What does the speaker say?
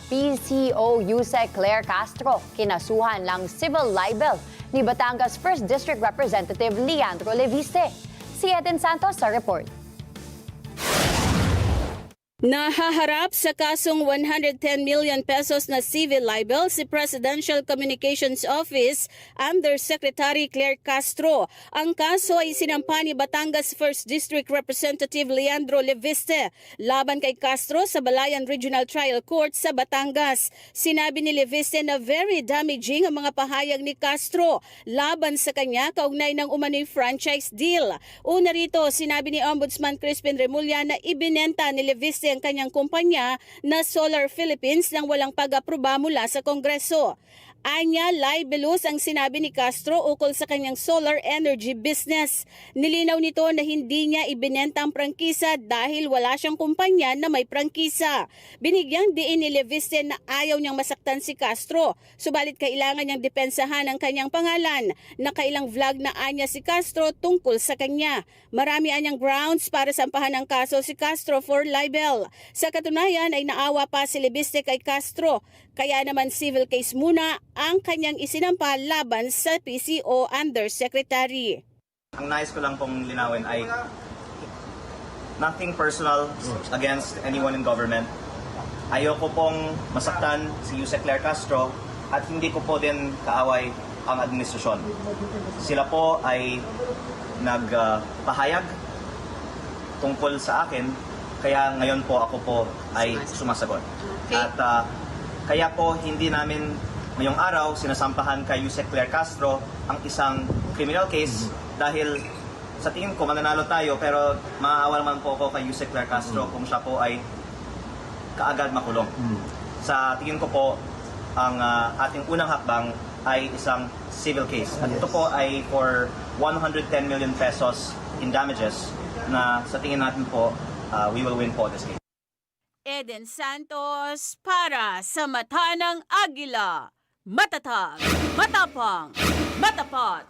PCO Yusek Claire Castro kinasuhan ng civil libel ni Batangas 1st District Representative Leandro Leviste. Si Eden Santos sa report. Nahaharap sa kasong 110 million pesos na civil libel si Presidential Communications Office Undersecretary Claire Castro. Ang kaso ay sinampa ni Batangas 1st District Representative Leandro Leviste laban kay Castro sa Balayan Regional Trial Court sa Batangas. Sinabi ni Leviste na very damaging ang mga pahayag ni Castro laban sa kanya kaugnay ng umano'y franchise deal. Una rito, sinabi ni Ombudsman Crispin Remulla na ibinenta ni Leviste ang kanyang kumpanya na Solar Philippines nang walang pag-aproba mula sa Kongreso. Anya, libelous ang sinabi ni Castro ukol sa kanyang solar energy business. Nilinaw nito na hindi niya ibinenta ang prangkisa dahil wala siyang kumpanya na may prangkisa. Binigyang diin ni Leviste na ayaw niyang masaktan si Castro, subalit kailangan niyang depensahan ang kanyang pangalan. Nakailang vlog na anya si Castro tungkol sa kanya. Marami anyang grounds para sampahan ang kaso si Castro for libel. Sa katunayan ay naawa pa si Leviste kay Castro, kaya naman civil case muna ang kanyang isinampa laban sa PCO Undersecretary. Ang nais ko lang pong linawin ay nothing personal against anyone in government. Ayoko pong masaktan si Yusek Claire Castro at hindi ko po din kaaway ang administrasyon. Sila po ay nagpahayag tungkol sa akin, kaya ngayon po ako po ay sumasagot. Okay. At kaya po hindi namin ngayong araw sinasampahan kay Yusek Claire Castro ang isang criminal case dahil sa tingin ko mananalo tayo, pero maaawa naman po ako kay Yusek Claire Castro kung siya po ay kaagad makulong. Sa tingin ko po ang ating unang hakbang ay isang civil case. At ito po ay for 110 million pesos in damages na sa tingin natin po we will win po this case. Eden Santos para sa Mata ng Agila. Matatag, matapang, matapat.